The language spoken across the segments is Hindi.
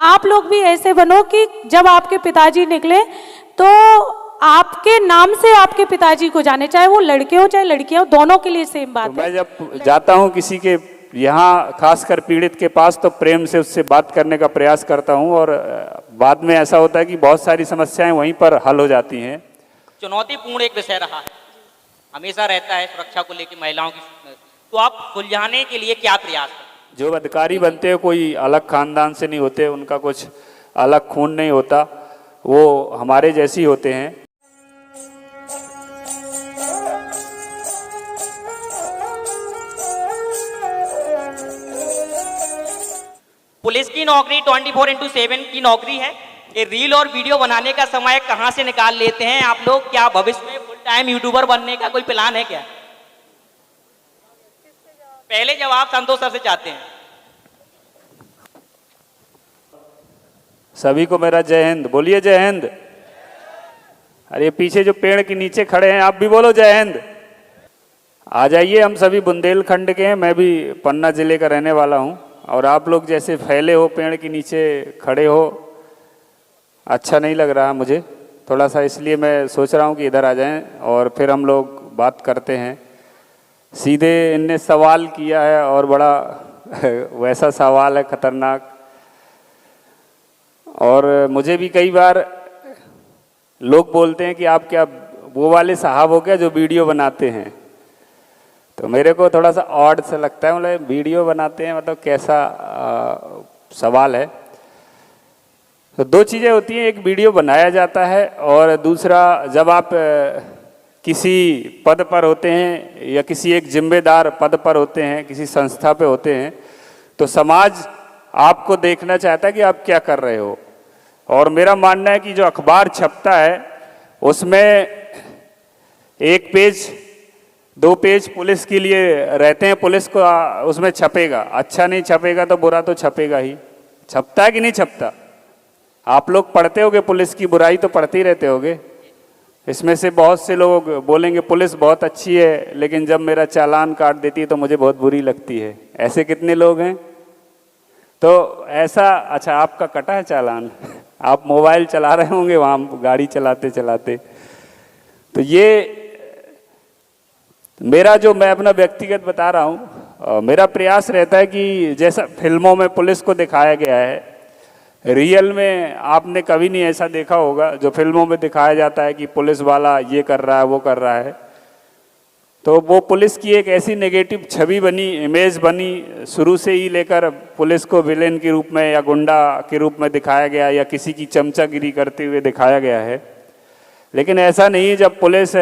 आप लोग भी ऐसे बनो कि जब आपके पिताजी निकले तो आपके नाम से आपके पिताजी को जाने, चाहे वो लड़के हो चाहे लड़कियां हो, दोनों के लिए सेम बात तो है। मैं जब जाता हूँ किसी के यहाँ, खासकर पीड़ित के पास, तो प्रेम से उससे बात करने का प्रयास करता हूँ, और बाद में ऐसा होता है कि बहुत सारी समस्याएं वहीं पर हल हो जाती हैं। चुनौतीपूर्ण एक विषय रहा है, हमेशा रहता है सुरक्षा को लेकर महिलाओं की, तो आप सुलझाने के लिए क्या प्रयास करते हैं? जो अधिकारी बनते हैं कोई अलग खानदान से नहीं होते, उनका कुछ अलग खून नहीं होता, वो हमारे जैसे ही होते हैं। पुलिस की नौकरी 24/7 की नौकरी है। ये रील और वीडियो बनाने का समय कहाँ से निकाल लेते हैं आप लोग? क्या भविष्य में फुल टाइम यूट्यूबर बनने का कोई प्लान है क्या? पहले जवाब संतोष सर से चाहते हैं। सभी को मेरा जय हिंद, बोलिए जय हिंद। अरे पीछे जो पेड़ के नीचे खड़े हैं, आप भी बोलो जय हिंद। आ जाइए, हम सभी बुंदेलखंड के हैं, मैं भी पन्ना जिले का रहने वाला हूं, और आप लोग जैसे फैले हो पेड़ के नीचे खड़े हो, अच्छा नहीं लग रहा मुझे थोड़ा सा, इसलिए मैं सोच रहा हूं कि इधर आ जाएं और फिर हम लोग बात करते हैं। सीधे इनने सवाल किया है और बड़ा वैसा सवाल है खतरनाक, और मुझे भी कई बार लोग बोलते हैं कि आप क्या वो वाले साहब हो क्या जो वीडियो बनाते हैं, तो मेरे को थोड़ा सा ऑड सा लगता है, मतलब वीडियो बनाते हैं मतलब कैसा सवाल है। तो दो चीज़ें होती हैं, एक वीडियो बनाया जाता है और दूसरा जब आप किसी पद पर होते हैं या किसी एक जिम्मेदार पद पर होते हैं, किसी संस्था पे होते हैं, तो समाज आपको देखना चाहता है कि आप क्या कर रहे हो। और मेरा मानना है कि जो अखबार छपता है उसमें एक पेज 2 पेज पुलिस के लिए रहते हैं, पुलिस को उसमें छपेगा, अच्छा नहीं छपेगा तो बुरा तो छपेगा ही। छपता है कि नहीं छपता? आप लोग पढ़ते होगे, पुलिस की बुराई तो पढ़ते ही रहते होगे। इसमें से बहुत से लोग बोलेंगे पुलिस बहुत अच्छी है, लेकिन जब मेरा चालान काट देती है तो मुझे बहुत बुरी लगती है। ऐसे कितने लोग हैं? तो ऐसा, अच्छा आपका कटा है चालान, आप मोबाइल चला रहे होंगे वहाँ गाड़ी चलाते चलाते। तो ये मेरा जो, मैं अपना व्यक्तिगत बता रहा हूँ, मेरा प्रयास रहता है कि जैसा फिल्मों में पुलिस को दिखाया गया है, रियल में आपने कभी नहीं ऐसा देखा होगा। जो फिल्मों में दिखाया जाता है कि पुलिस वाला ये कर रहा है वो कर रहा है, तो वो पुलिस की एक ऐसी नेगेटिव छवि बनी, इमेज बनी, शुरू से ही लेकर पुलिस को विलेन के रूप में या गुंडा के रूप में दिखाया गया या किसी की चमचागिरी करते हुए दिखाया गया है। लेकिन ऐसा नहीं है। जब पुलिस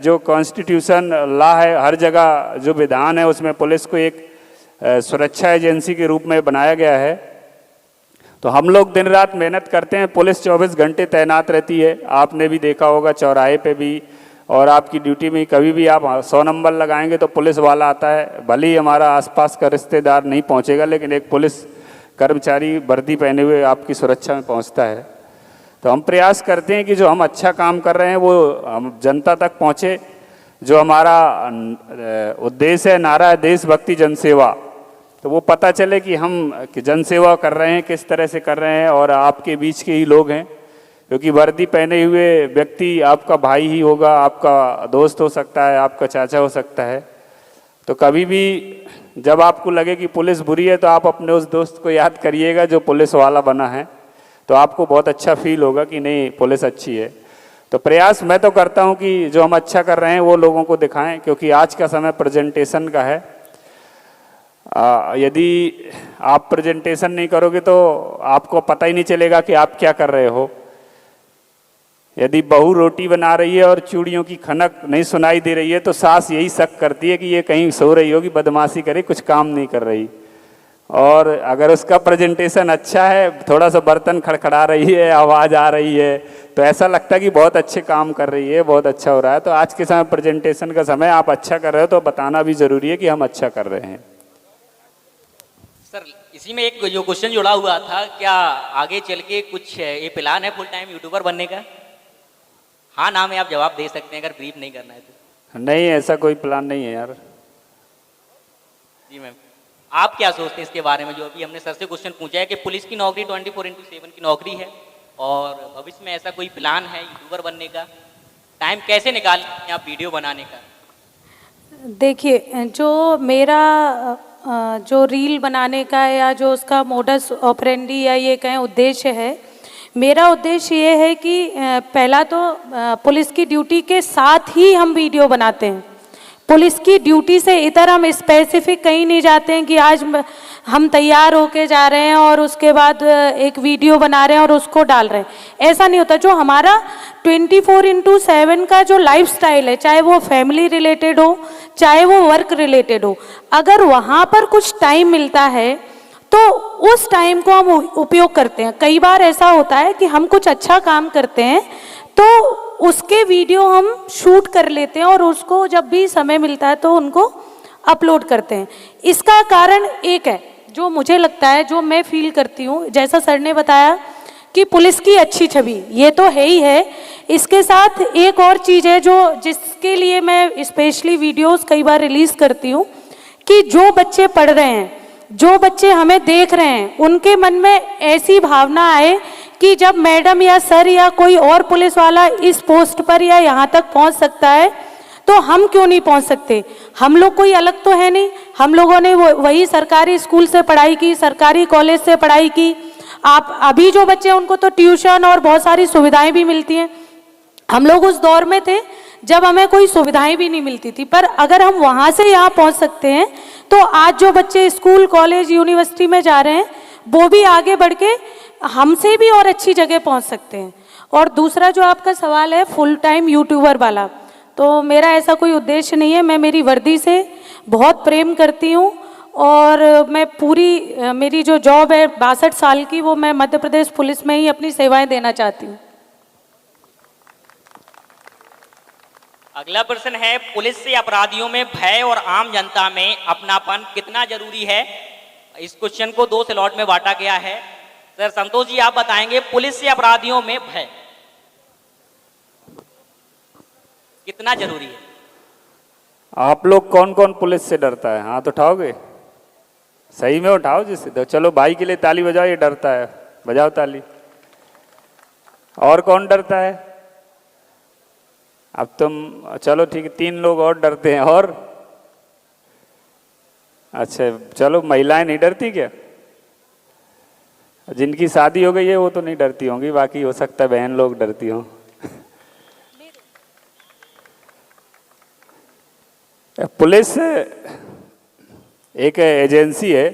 जो कॉन्स्टिट्यूशन लॉ है, हर जगह जो विधान है उसमें पुलिस को एक सुरक्षा एजेंसी के रूप में बनाया गया है। तो हम लोग दिन रात मेहनत करते हैं, पुलिस 24 घंटे तैनात रहती है। आपने भी देखा होगा चौराहे पे भी, और आपकी ड्यूटी में कभी भी आप 100 नंबर लगाएंगे तो पुलिस वाला आता है। भले ही हमारा आसपास का रिश्तेदार नहीं पहुंचेगा, लेकिन एक पुलिस कर्मचारी वर्दी पहने हुए आपकी सुरक्षा में पहुंचता है। तो हम प्रयास करते हैं कि जो हम अच्छा काम कर रहे हैं वो हम जनता तक पहुंचे। जो हमारा उद्देश्य है, नारा है देशभक्ति जनसेवा, तो वो पता चले कि हम जनसेवा कर रहे हैं, किस तरह से कर रहे हैं, और आपके बीच के ही लोग हैं। क्योंकि वर्दी पहने हुए व्यक्ति आपका भाई ही होगा, आपका दोस्त हो सकता है, आपका चाचा हो सकता है। तो कभी भी जब आपको लगे कि पुलिस बुरी है तो आप अपने उस दोस्त को याद करिएगा जो पुलिस वाला बना है, तो आपको बहुत अच्छा फील होगा कि नहीं पुलिस अच्छी है। तो प्रयास मैं तो करता हूं कि जो हम अच्छा कर रहे हैं वो लोगों को दिखाएं, क्योंकि आज का समय प्रेजेंटेशन का है। यदि आप प्रेजेंटेशन नहीं करोगे तो आपको पता ही नहीं चलेगा कि आप क्या कर रहे हो। यदि बहू रोटी बना रही है और चूड़ियों की खनक नहीं सुनाई दे रही है तो सास यही शक करती है कि ये कहीं सो रही होगी, बदमाशी करे, कुछ काम नहीं कर रही। और अगर उसका प्रेजेंटेशन अच्छा है, थोड़ा सा बर्तन खड़खड़ा रही है, आवाज़ आ रही है, तो ऐसा लगता है कि बहुत अच्छे काम कर रही है, बहुत अच्छा हो रहा है। तो आज के समय प्रेजेंटेशन का समय, आप अच्छा कर रहे हो तो बताना भी ज़रूरी है कि हम अच्छा कर रहे हैं। सर इसी में एक जो क्वेश्चन जुड़ा हुआ था, क्या आगे चल के कुछ ये प्लान है फुल टाइम यूट्यूबर बनने का? हाँ ना में आप जवाब दे सकते हैं अगर ब्रीफ नहीं करना है तो। नहीं, ऐसा कोई प्लान नहीं है यार। जी मैम। आप क्या सोचते हैं इसके बारे में? जो अभी हमने सर से क्वेश्चन पूछा है कि पुलिस की नौकरी 24/7 की नौकरी है और भविष्य में ऐसा कोई प्लान है यूट्यूबर बनने का? टाइम कैसे निकालते हैं आप वीडियो बनाने का? देखिए, जो मेरा जो रील बनाने का या जो उसका मोडस ऑपरेंडी या ये कहें उद्देश्य है, मेरा उद्देश्य ये है कि पहला तो पुलिस की ड्यूटी के साथ ही हम वीडियो बनाते हैं। पुलिस की ड्यूटी से इधर हम स्पेसिफिक कहीं नहीं जाते हैं कि आज हम तैयार होके जा रहे हैं और उसके बाद एक वीडियो बना रहे हैं और उसको डाल रहे हैं। ऐसा नहीं होता। जो हमारा 24/7 का जो लाइफस्टाइल है, चाहे वो फैमिली रिलेटेड हो, चाहे वो वर्क रिलेटेड हो, अगर वहाँ पर कुछ टाइम मिलता है तो उस टाइम को हम उपयोग करते हैं। कई बार ऐसा होता है कि हम कुछ अच्छा काम करते हैं तो उसके वीडियो हम शूट कर लेते हैं और उसको जब भी समय मिलता है तो उनको अपलोड करते हैं। इसका कारण एक है, जो मुझे लगता है, जो मैं फील करती हूँ, जैसा सर ने बताया कि पुलिस की अच्छी छवि, ये तो है ही है। इसके साथ एक और चीज़ है जो जिसके लिए मैं स्पेशली वीडियोस कई बार रिलीज करती हूँ, कि जो बच्चे पढ़ रहे हैं, जो बच्चे हमें देख रहे हैं, उनके मन में ऐसी भावना आए कि जब मैडम या सर या कोई और पुलिस वाला इस पोस्ट पर या यहाँ तक पहुँच सकता है तो हम क्यों नहीं पहुँच सकते। हम लोग कोई अलग तो है नहीं, हम लोगों ने वही सरकारी स्कूल से पढ़ाई की, सरकारी कॉलेज से पढ़ाई की। आप अभी जो बच्चे हैं उनको तो ट्यूशन और बहुत सारी सुविधाएं भी मिलती हैं। हम लोग उस दौर में थे जब हमें कोई सुविधाएं भी नहीं मिलती थी, पर अगर हम वहाँ से यहाँ पहुँच सकते हैं तो आज जो बच्चे स्कूल, कॉलेज, यूनिवर्सिटी में जा रहे हैं वो भी आगे बढ़ के हमसे भी और अच्छी जगह पहुँच सकते हैं। और दूसरा जो आपका सवाल है फुल टाइम यूट्यूबर वाला, तो मेरा ऐसा कोई उद्देश्य नहीं है। मैं मेरी वर्दी से बहुत प्रेम करती हूँ और मैं पूरी मेरी जो जॉब है 62 साल की, वो मैं मध्य प्रदेश पुलिस में ही अपनी सेवाएं देना चाहती हूँ। अगला प्रश्न है, पुलिस से अपराधियों में भय और आम जनता में अपनापन कितना जरूरी है? इस क्वेश्चन को 2 स्लॉट में बांटा गया है। सर संतोष जी, आप बताएंगे पुलिस से अपराधियों में भय कितना जरूरी है? आप लोग कौन कौन पुलिस से डरता है? हाथ उठाओगे? सही में उठाओ। जिससे तो चलो भाई के लिए ताली बजाओ, ये डरता है, बजाओ ताली। और कौन डरता है? अब तुम चलो ठीक है, 3 लोग और डरते हैं। और अच्छा चलो, महिलाएं नहीं डरती क्या? जिनकी शादी हो गई है वो तो नहीं डरती होंगी, बाकी हो सकता है बहन लोग डरती हों। पुलिस एक एजेंसी है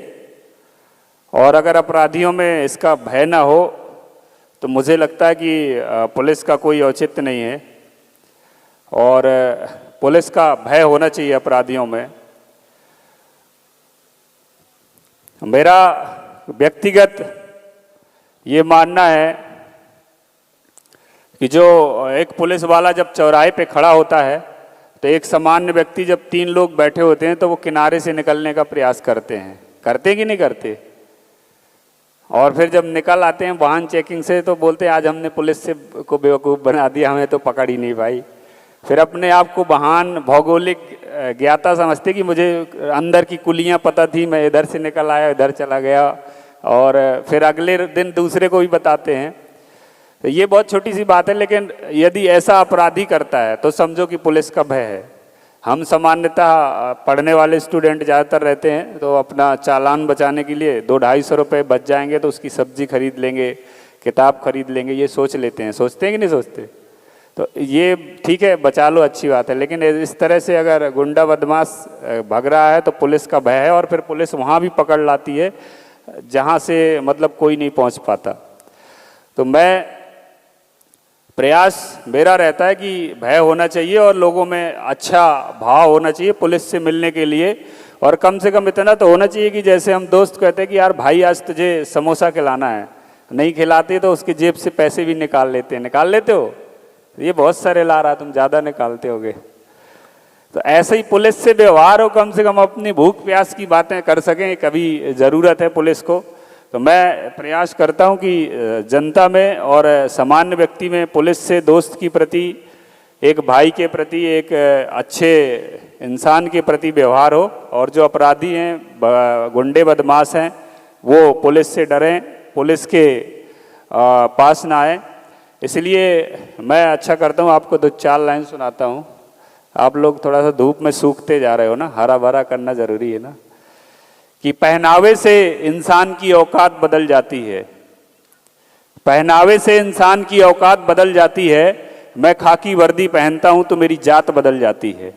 और अगर अपराधियों में इसका भय ना हो तो मुझे लगता है कि पुलिस का कोई औचित्य नहीं है। और पुलिस का भय होना चाहिए अपराधियों में। मेरा व्यक्तिगत ये मानना है कि जो एक पुलिस वाला जब चौराहे पे खड़ा होता है तो एक सामान्य व्यक्ति, जब 3 लोग बैठे होते हैं तो वो किनारे से निकलने का प्रयास करते हैं कि नहीं करते? और फिर जब निकल आते हैं वाहन चेकिंग से तो बोलते हैं आज हमने पुलिस से को बेवकूफ़ बना दिया, हमें तो पकड़ ही नहीं पाई। फिर अपने आप को वाहन भौगोलिक ज्ञाता समझते कि मुझे अंदर की कुलियाँ पता थी, मैं इधर से निकल आया, इधर चला गया, और फिर अगले दिन दूसरे को भी बताते हैं। तो ये बहुत छोटी सी बात है, लेकिन यदि ऐसा अपराधी करता है तो समझो कि पुलिस का भय है। हम सामान्यतः पढ़ने वाले स्टूडेंट ज़्यादातर रहते हैं तो अपना चालान बचाने के लिए 200-250 रुपये बच जाएंगे तो उसकी सब्जी खरीद लेंगे, किताब खरीद लेंगे, ये सोच लेते हैं। सोचते हैं कि नहीं सोचते? तो ये ठीक है, बचा लो, अच्छी बात है, लेकिन इस तरह से अगर गुंडा बदमाश भाग रहा है तो पुलिस का भय है और फिर पुलिस वहाँ भी पकड़ लाती है जहाँ से मतलब कोई नहीं पहुँच पाता। तो प्रयास मेरा रहता है कि भय होना चाहिए और लोगों में अच्छा भाव होना चाहिए पुलिस से मिलने के लिए। और कम से कम इतना तो होना चाहिए कि जैसे हम दोस्त कहते हैं कि यार भाई आज तुझे समोसा खिलाना है, नहीं खिलाते तो उसकी जेब से पैसे भी निकाल लेते हैं। निकाल लेते हो? ये बहुत सारे ला रहा, तुम ज़्यादा निकालते होगे। तो ऐसे ही पुलिस से व्यवहार हो, कम से कम अपनी भूख प्यास की बातें कर सकें, कभी ज़रूरत है पुलिस को। तो मैं प्रयास करता हूं कि जनता में और सामान्य व्यक्ति में पुलिस से दोस्त की प्रति एक भाई के प्रति, एक अच्छे इंसान के प्रति व्यवहार हो, और जो अपराधी हैं, गुंडे बदमाश हैं, वो पुलिस से डरें, पुलिस के पास ना आए। इसलिए मैं अच्छा करता हूँ, आपको 2-4 लाइन सुनाता हूँ। आप लोग थोड़ा सा धूप में सूखते जा रहे हो ना, हरा भरा करना जरूरी है ना। कि पहनावे से इंसान की औकात बदल जाती है, पहनावे से इंसान की औकात बदल जाती है। मैं खाकी वर्दी पहनता हूं तो मेरी जात बदल जाती है।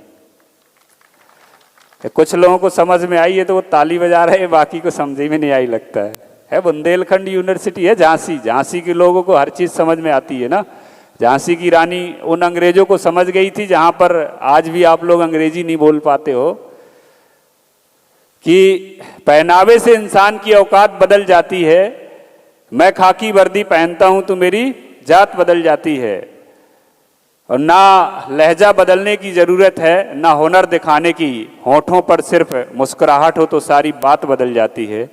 कुछ लोगों को समझ में आई है तो वो ताली बजा रहे हैं, बाकी को समझ में नहीं आई लगता है। बुंदेलखंड यूनिवर्सिटी है झांसी, झांसी के लोगों को हर चीज समझ में आती है ना। झांसी की रानी उन अंग्रेजों को समझ गई थी जहां पर आज भी आप लोग अंग्रेजी नहीं बोल पाते हो, कि पहनावे से इंसान की औकात बदल जाती है। मैं खाकी वर्दी पहनता हूं तो मेरी जात बदल जाती है। और ना लहजा बदलने की जरूरत है, ना हुनर दिखाने की, होठों पर सिर्फ मुस्कुराहट हो तो सारी बात बदल जाती है।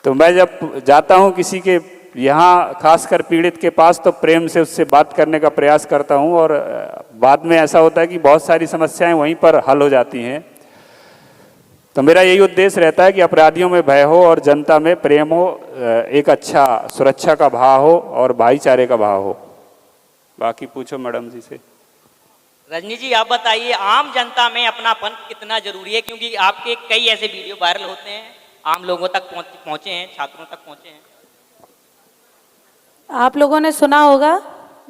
तो मैं जब जाता हूं किसी के यहाँ, खासकर पीड़ित के पास, तो प्रेम से उससे बात करने का प्रयास करता हूं, और बाद में ऐसा होता है कि बहुत सारी समस्याएं वहीं पर हल हो जाती हैं। तो मेरा यही उद्देश्य रहता है कि अपराधियों में भय हो और जनता में प्रेम हो, एक अच्छा सुरक्षा का भाव हो और भाईचारे का भाव हो। बाकी पूछो मैडम जी से। रजनी जी आप बताइए, आम जनता में अपनापन कितना जरूरी है, क्योंकि आपके कई ऐसे वीडियो वायरल होते हैं, आम लोगों तक पहुंचे हैं, छात्रों तक पहुंचे हैं। आप लोगों ने सुना होगा,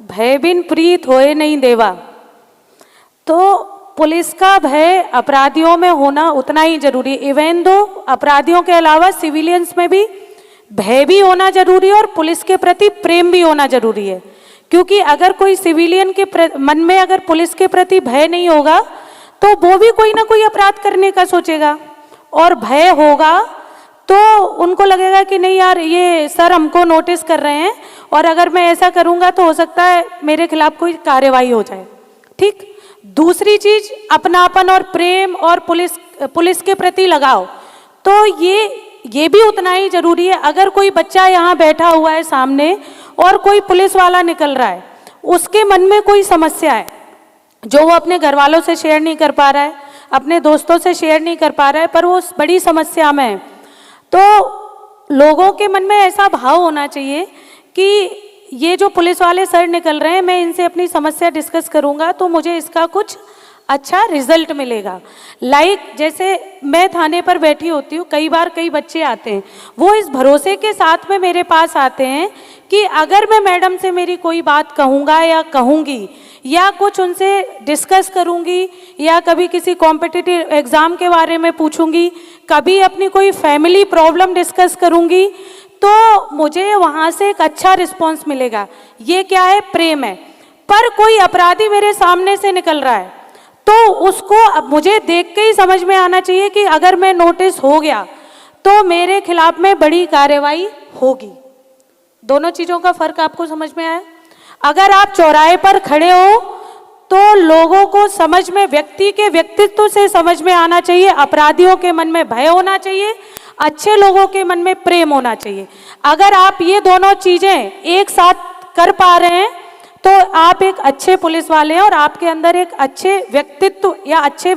भय बिन प्रीत होए नहीं देवा। तो पुलिस का भय अपराधियों में होना उतना ही जरूरी है। इवन दो अपराधियों के अलावा सिविलियंस में भी भय भी होना जरूरी है और पुलिस के प्रति प्रेम भी होना जरूरी है। क्योंकि अगर कोई सिविलियन के मन में अगर पुलिस के प्रति भय नहीं होगा तो वो भी कोई ना कोई अपराध करने का सोचेगा, और भय होगा तो उनको लगेगा कि नहीं यार, ये सर हमको नोटिस कर रहे हैं और अगर मैं ऐसा करूंगा तो हो सकता है मेरे खिलाफ कोई कार्रवाई हो जाए। ठीक। दूसरी चीज, अपनापन और प्रेम और पुलिस के प्रति लगाव, तो ये भी उतना ही जरूरी है। अगर कोई बच्चा यहाँ बैठा हुआ है सामने और कोई पुलिस वाला निकल रहा है, उसके मन में कोई समस्या है जो वो अपने घर वालों से शेयर नहीं कर पा रहा है, अपने दोस्तों से शेयर नहीं कर पा रहा है, पर वो बड़ी समस्या में है, तो लोगों के मन में ऐसा भाव होना चाहिए कि ये जो पुलिस वाले सर निकल रहे हैं, मैं इनसे अपनी समस्या डिस्कस करूंगा तो मुझे इसका कुछ अच्छा रिजल्ट मिलेगा। जैसे मैं थाने पर बैठी होती हूँ, कई बार कई बच्चे आते हैं, वो इस भरोसे के साथ में मेरे पास आते हैं कि अगर मैं मैडम से मेरी कोई बात कहूँगा या कहूँगी या कुछ उनसे डिस्कस करूँगी या कभी किसी कॉम्पिटिटिव एग्ज़ाम के बारे में पूछूँगी, कभी अपनी कोई फैमिली प्रॉब्लम डिस्कस करूँगी, तो मुझे वहाँ से एक अच्छा रिस्पॉन्स मिलेगा। ये क्या है? प्रेम है। पर कोई अपराधी मेरे सामने से निकल रहा है तो उसको अब मुझे देख के ही समझ में आना चाहिए कि अगर मैं नोटिस हो गया तो मेरे खिलाफ में बड़ी कार्रवाई होगी। दोनों चीज़ों का फर्क आपको समझ में आया? अगर आप चौराहे पर खड़े हो तो लोगों को समझ में, व्यक्ति के व्यक्तित्व से समझ में आना चाहिए, अपराधियों के मन में भय होना चाहिए, अच्छे लोगों के मन में प्रेम होना चाहिए। अगर आप ये दोनों चीज़ें एक साथ कर पा रहे हैं तो आप एक अच्छे पुलिस वाले हैं और आपके अंदर एक अच्छे व्यक्तित्व या अच्छे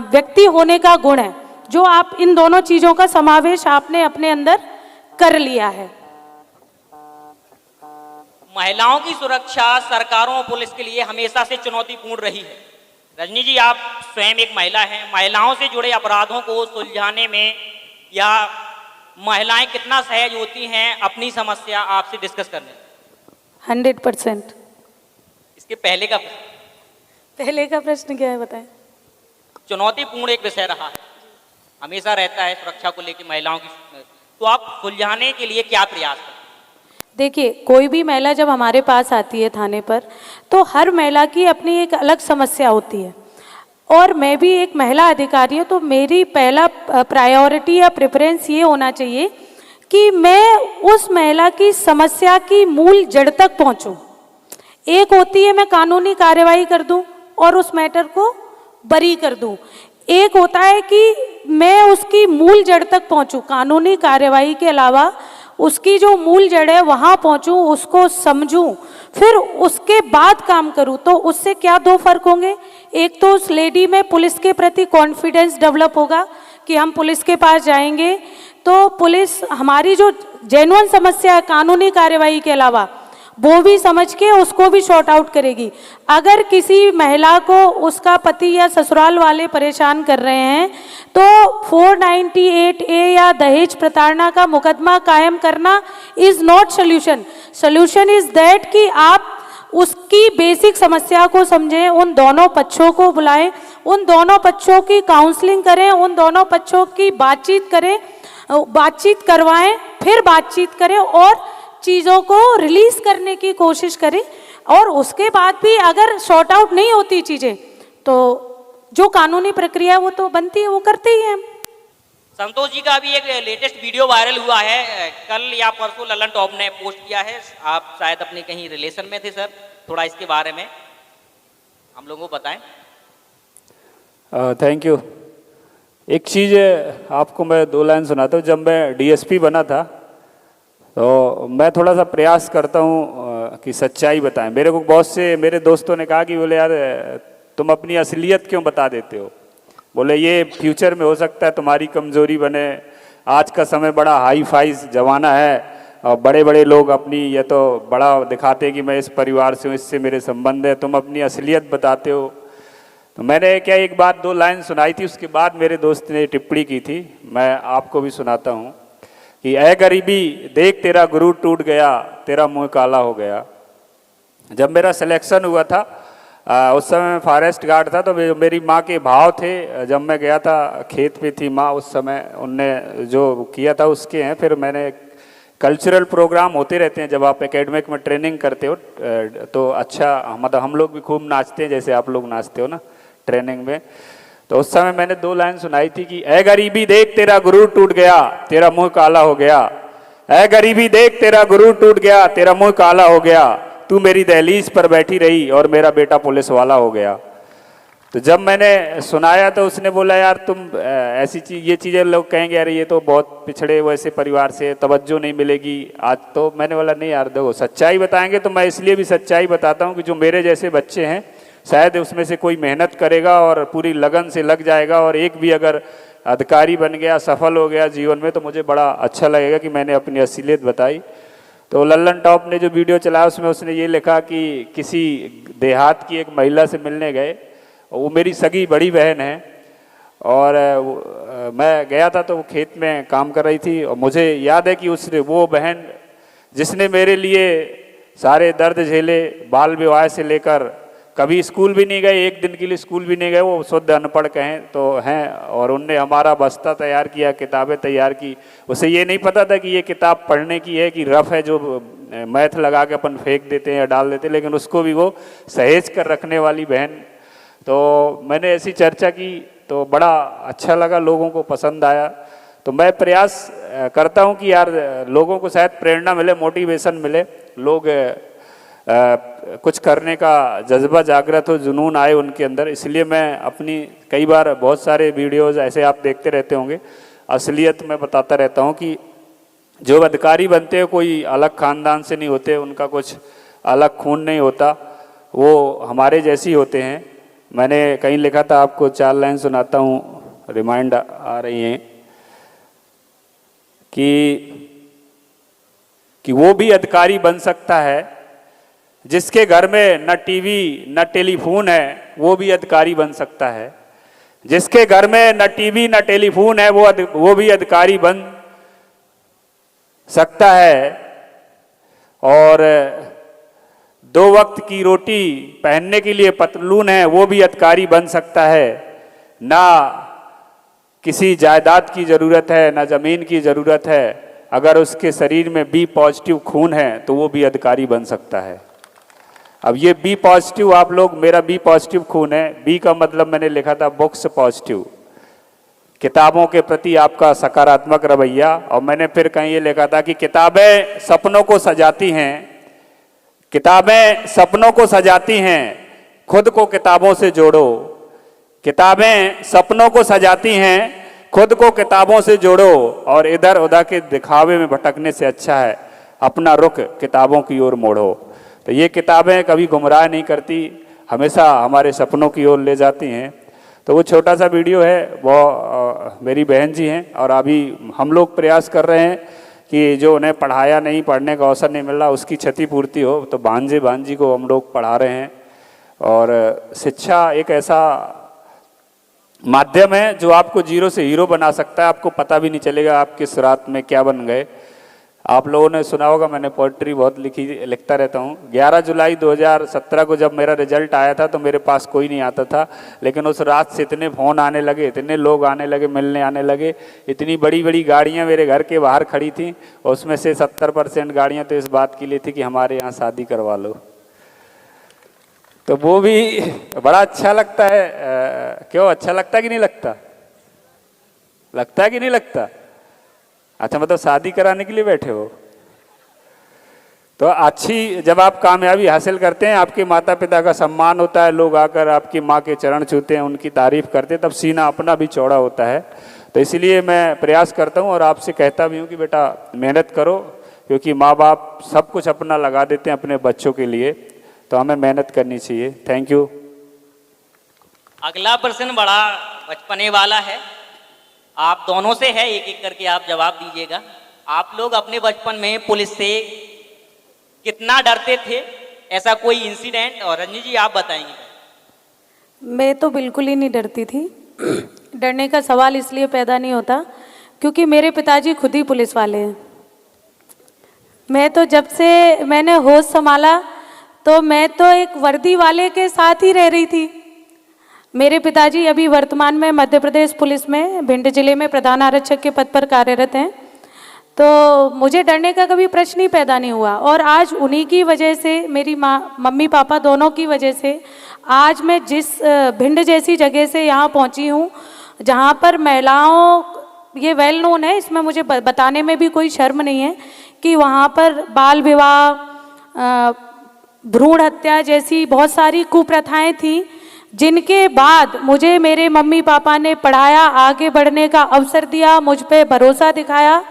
व्यक्ति होने का गुण है, जो आप इन दोनों चीज़ों का समावेश आपने अपने अंदर कर लिया है। महिलाओं की सुरक्षा सरकारों और पुलिस के लिए हमेशा से चुनौतीपूर्ण रही है। रजनी जी आप स्वयं एक महिला हैं, महिलाओं से जुड़े अपराधों को सुलझाने में या महिलाएं कितना सहज होती हैं अपनी समस्या आपसे डिस्कस करने? 100%। इसके पहले का प्रश्न क्या है बताएं? चुनौतीपूर्ण एक विषय रहा है, हमेशा रहता है सुरक्षा को लेकर महिलाओं की, तो आप सुलझाने के लिए क्या प्रयास करें? देखिए, कोई भी महिला जब हमारे पास आती है थाने पर तो हर महिला की अपनी एक अलग समस्या होती है, और मैं भी एक महिला अधिकारी हूँ तो मेरी पहला प्रायोरिटी या प्रेफरेंस ये होना चाहिए कि मैं उस महिला की समस्या की मूल जड़ तक पहुँचूँ। एक होती है मैं कानूनी कार्रवाई कर दूँ और उस मैटर को बरी कर दूँ, एक होता है कि मैं उसकी मूल जड़ तक पहुँचूँ, कानूनी कार्रवाई के अलावा उसकी जो मूल जड़ है वहाँ पहुँचूँ, उसको समझूँ, फिर उसके बाद काम करूँ, तो उससे क्या दो फर्क होंगे। एक तो उस लेडी में पुलिस के प्रति कॉन्फिडेंस डेवलप होगा कि हम पुलिस के पास जाएंगे तो पुलिस हमारी जो जेन्युइन समस्या है कानूनी कार्यवाही के अलावा वो भी समझ के उसको भी शॉर्ट आउट करेगी। अगर किसी महिला को उसका पति या ससुराल वाले परेशान कर रहे हैं तो 498A या दहेज प्रताड़ना का मुकदमा कायम करना is not solution. Solution is that कि आप उसकी बेसिक समस्या को समझें, उन दोनों पक्षों को बुलाएं, उन दोनों पक्षों की काउंसलिंग करें, उन दोनों पक्षों की बातचीत करें, बातचीत करवाएं, फिर बातचीत करें और चीज़ों को रिलीज करने की कोशिश करें। और उसके बाद भी अगर सॉर्ट आउट नहीं होती चीज़ें तो जो कानूनी प्रक्रिया है वो तो बनती है, वो करते ही हैं। संतोष जी का भी एक लेटेस्ट वीडियो वायरल हुआ है, कल या परसों ललन टॉप ने पोस्ट किया है। आप शायद अपने कहीं रिलेशन में थे सर, थोड़ा इसके बारे में हम लोगों को बताएं। Thank you. एक चीज़ आपको मैं 2 लाइन सुनाता हूँ। जब मैं डीएसपी बना था तो मैं थोड़ा सा प्रयास करता हूँ कि सच्चाई बताएं। मेरे को बहुत से मेरे दोस्तों ने कहा कि बोले यार तुम अपनी असलियत क्यों बता देते हो, बोले ये फ्यूचर में हो सकता है तुम्हारी कमजोरी बने। आज का समय बड़ा हाई फाई जमाना है और बड़े बड़े लोग अपनी ये तो बड़ा दिखाते हैं कि मैं इस परिवार से हूँ, इससे मेरे संबंध है, तुम अपनी असलियत बताते हो। तो मैंने क्या एक बात 2 लाइन सुनाई थी, उसके बाद मेरे दोस्त ने टिप्पणी की थी, मैं आपको भी सुनाता हूँ कि ऐ गरीबी देख तेरा गुरूर टूट गया, तेरा मुंह काला हो गया। जब मेरा सिलेक्शन हुआ था उस समय मैं फॉरेस्ट गार्ड था, तो मेरी माँ के भाव थे। जब मैं गया था खेत पे थी माँ उस समय, उनने जो किया था उसके हैं। फिर मैंने कल्चरल प्रोग्राम होते रहते हैं जब आप एकेडमिक में ट्रेनिंग करते हो तो अच्छा, मतलब हम लोग भी खूब नाचते हैं जैसे आप लोग नाचते हो ना ट्रेनिंग में। तो उस समय मैंने 2 लाइन सुनाई थी कि ऐ गरीबी देख तेरा गुरूर टूट गया, तेरा मुंह काला हो गया। ऐ गरीबी देख तेरा गुरूर टूट गया, तेरा मुंह काला हो गया। तू मेरी दहलीज पर बैठी रही और मेरा बेटा पुलिस वाला हो गया। तो जब मैंने सुनाया तो उसने बोला यार तुम ऐसी चीज, ये चीज़ें लोग कहेंगे यार ये तो बहुत पिछड़े वैसे परिवार से, तवज्जो नहीं मिलेगी आज। तो मैंने बोला नहीं यार देखो सच्चाई बताएंगे तो मैं इसलिए भी सच्चाई बताता हूँ कि जो मेरे जैसे बच्चे हैं शायद उसमें से कोई मेहनत करेगा और पूरी लगन से लग जाएगा और एक भी अगर अधिकारी बन गया, सफल हो गया जीवन में, तो मुझे बड़ा अच्छा लगेगा कि मैंने अपनी असलियत बताई। तो ललन टॉप ने जो वीडियो चलाया उसमें उसने ये लिखा कि किसी देहात की एक महिला से मिलने गए, वो मेरी सगी बड़ी बहन है और मैं गया था तो वो खेत में काम कर रही थी। और मुझे याद है कि वो बहन जिसने मेरे लिए सारे दर्द झेले, बाल विवाह से लेकर कभी स्कूल भी नहीं गए, एक दिन के लिए स्कूल भी नहीं गए, वो शुद्ध अनपढ़ कहें तो हैं, और उनने हमारा बस्ता तैयार किया, किताबें तैयार की। उसे ये नहीं पता था कि ये किताब पढ़ने की है कि रफ है जो मैथ लगा के अपन फेंक देते हैं या डाल देते हैं, लेकिन उसको भी वो सहेज कर रखने वाली बहन। तो मैंने ऐसी चर्चा की तो बड़ा अच्छा लगा, लोगों को पसंद आया। तो मैं प्रयास करता हूँ कि यार लोगों को शायद प्रेरणा मिले, मोटिवेशन मिले, लोग कुछ करने का जज्बा जागृत हो, जुनून आए उनके अंदर। इसलिए मैं अपनी कई बार बहुत सारे वीडियोज़ ऐसे आप देखते रहते होंगे, असलियत में बताता रहता हूँ कि जो अधिकारी बनते हैं कोई अलग ख़ानदान से नहीं होते, उनका कुछ अलग खून नहीं होता, वो हमारे जैसी होते हैं। मैंने कहीं लिखा था, आपको 4 लाइन सुनाता हूँ, रिमाइंड आ रही हैं कि वो भी अधिकारी बन सकता है जिसके घर में न टीवी न टेलीफोन है, वो भी अधिकारी बन सकता है। जिसके घर में न टीवी न टेलीफोन है वो भी अधिकारी बन सकता है। और 2 वक्त की रोटी पहनने के लिए पतलून है, वो भी अधिकारी बन सकता है। ना किसी जायदाद की ज़रूरत है, ना ज़मीन की ज़रूरत है, अगर उसके शरीर में बी पॉजिटिव खून है तो वो भी अधिकारी बन सकता है। अब ये बी पॉजिटिव, आप लोग, मेरा बी पॉजिटिव खून है, बी का मतलब मैंने लिखा था बुक्स पॉजिटिव, किताबों के प्रति आपका सकारात्मक रवैया। और मैंने फिर कहीं ये लिखा था कि किताबें सपनों को सजाती हैं, किताबें सपनों को सजाती हैं, खुद को किताबों से जोड़ो। किताबें सपनों को सजाती हैं, खुद को किताबों से जोड़ो और इधर उधर के दिखावे में भटकने से अच्छा है अपना रुख किताबों की ओर मोड़ो। तो ये किताबें कभी गुमराह नहीं करती, हमेशा हमारे सपनों की ओर ले जाती हैं। तो वो छोटा सा वीडियो है, वो मेरी बहन जी हैं और अभी हम लोग प्रयास कर रहे हैं कि जो उन्हें पढ़ाया नहीं, पढ़ने का अवसर नहीं मिल रहा, उसकी क्षतिपूर्ति हो। तो भांजी को हम लोग पढ़ा रहे हैं। और शिक्षा एक ऐसा माध्यम है जो आपको जीरो से हीरो बना सकता है, आपको पता भी नहीं चलेगा आप किस रात में क्या बन गए। आप लोगों ने सुना होगा, मैंने पोइट्री बहुत लिखता रहता हूँ। 11 जुलाई 2017 को जब मेरा रिजल्ट आया था तो मेरे पास कोई नहीं आता था, लेकिन उस रात से इतने फ़ोन आने लगे, इतने लोग आने लगे, मिलने आने लगे। इतनी बड़ी बड़ी गाड़ियाँ मेरे घर के बाहर खड़ी थीं और उसमें से 70% गाड़ियाँ तो इस बात के लिए थी कि हमारे यहाँ शादी करवा लो। तो वो भी बड़ा अच्छा लगता है। क्यों अच्छा लगता है कि नहीं लगता? लगता है कि नहीं लगता? अच्छा, मतलब शादी कराने के लिए बैठे हो। तो अच्छी जब आप कामयाबी हासिल करते हैं, आपके माता पिता का सम्मान होता है, लोग आकर आपकी माँ के चरण छूते हैं, उनकी तारीफ करते हैं, तब सीना अपना भी चौड़ा होता है। तो इसीलिए मैं प्रयास करता हूँ और आपसे कहता भी हूँ कि बेटा मेहनत करो, क्योंकि माँ बाप सब कुछ अपना लगा देते हैं अपने बच्चों के लिए, तो हमें मेहनत करनी चाहिए। Thank you. अगला प्रश्न बड़ा बचपने वाला है, आप दोनों से है, एक एक करके आप जवाब दीजिएगा। आप लोग अपने बचपन में पुलिस से कितना डरते थे? ऐसा कोई इंसिडेंट? और रंजी जी आप बताएंगे। मैं तो बिल्कुल ही नहीं डरती थी। डरने का सवाल इसलिए पैदा नहीं होता क्योंकि मेरे पिताजी खुद ही पुलिस वाले हैं। मैं तो जब से मैंने होश संभाला तो मैं तो एक वर्दी वाले के साथ ही रह रही थी। मेरे पिताजी अभी वर्तमान में मध्य प्रदेश पुलिस में भिंड जिले में प्रधान आरक्षक के पद पर कार्यरत हैं। तो मुझे डरने का कभी प्रश्न ही पैदा नहीं हुआ। और आज उन्हीं की वजह से, मेरी माँ मम्मी पापा दोनों की वजह से आज मैं जिस भिंड जैसी जगह से यहाँ पहुँची हूँ, जहाँ पर महिलाओं, ये वेल नोन है, इसमें मुझे बताने में भी कोई शर्म नहीं है कि वहाँ पर बाल विवाह, भ्रूण हत्या जैसी बहुत सारी कुप्रथाएं थी, जिनके बाद मुझे मेरे मम्मी पापा ने पढ़ाया, आगे बढ़ने का अवसर दिया, मुझ पे भरोसा दिखाया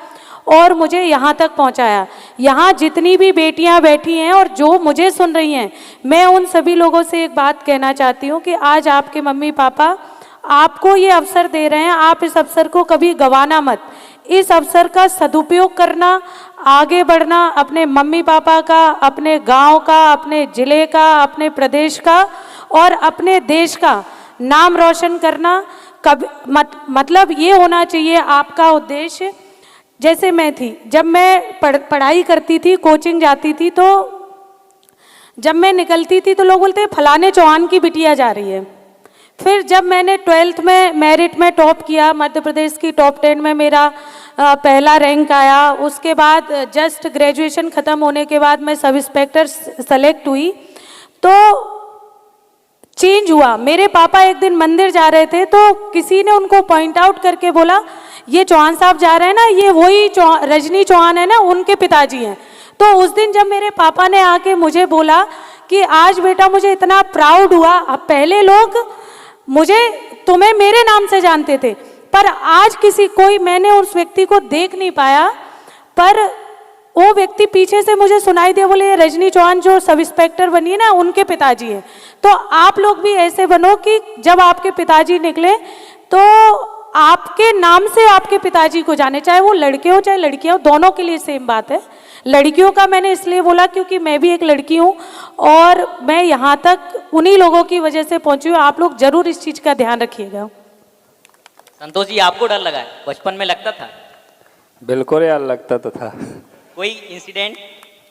और मुझे यहाँ तक पहुँचाया। यहाँ जितनी भी बेटियाँ बैठी हैं और जो मुझे सुन रही हैं, मैं उन सभी लोगों से एक बात कहना चाहती हूँ कि आज आपके मम्मी पापा आपको ये अवसर दे रहे हैं, आप इस अवसर को कभी गंवाना मत। इस अवसर का सदुपयोग करना, आगे बढ़ना, अपने मम्मी पापा का, अपने गांव का, अपने जिले का, अपने प्रदेश का और अपने देश का नाम रोशन करना। कभी मतलब ये होना चाहिए आपका उद्देश्य। जैसे मैं थी, जब मैं पढ़ाई करती थी, कोचिंग जाती थी, तो जब मैं निकलती थी तो लोग बोलते हैं फलाने चौहान की बिटिया जा रही है। फिर जब मैंने 12th में मेरिट में टॉप किया, मध्य प्रदेश की टॉप 10 में मेरा पहला रैंक आया, उसके बाद जस्ट ग्रेजुएशन ख़त्म होने के बाद मैं सब इंस्पेक्टर सेलेक्ट हुई, तो चेंज हुआ। मेरे पापा एक दिन मंदिर जा रहे थे तो किसी ने उनको पॉइंट आउट करके बोला, ये चौहान साहब जा रहे हैं ना, ये वही रजनी चौहान है ना, उनके पिताजी हैं। तो उस दिन जब मेरे पापा ने आके मुझे बोला कि आज बेटा मुझे इतना प्राउड हुआ, अब पहले लोग तुम्हें मेरे नाम से जानते थे, पर आज कोई मैंने उस व्यक्ति को देख नहीं पाया, पर वो व्यक्ति पीछे से मुझे सुनाई दिया, बोले ये रजनी चौहान जो सब इंस्पेक्टर बनी है ना, उनके पिताजी हैं। तो आप लोग भी ऐसे बनो कि जब आपके पिताजी निकले तो आपके नाम से आपके पिताजी को जाने, चाहे वो लड़के हो चाहे लड़कियां हो, दोनों के लिए सेम बात है। लड़कियों का मैंने इसलिए बोला क्योंकि मैं भी एक लड़की हूँ और मैं यहाँ तक उन्हीं लोगों की वजह से पहुँची हूँ। आप लोग जरूर इस चीज़ का ध्यान रखिएगा। संतोष जी, आपको डर लगा है? बचपन में लगता था? बिल्कुल यार, लगता तो था। कोई इंसिडेंट?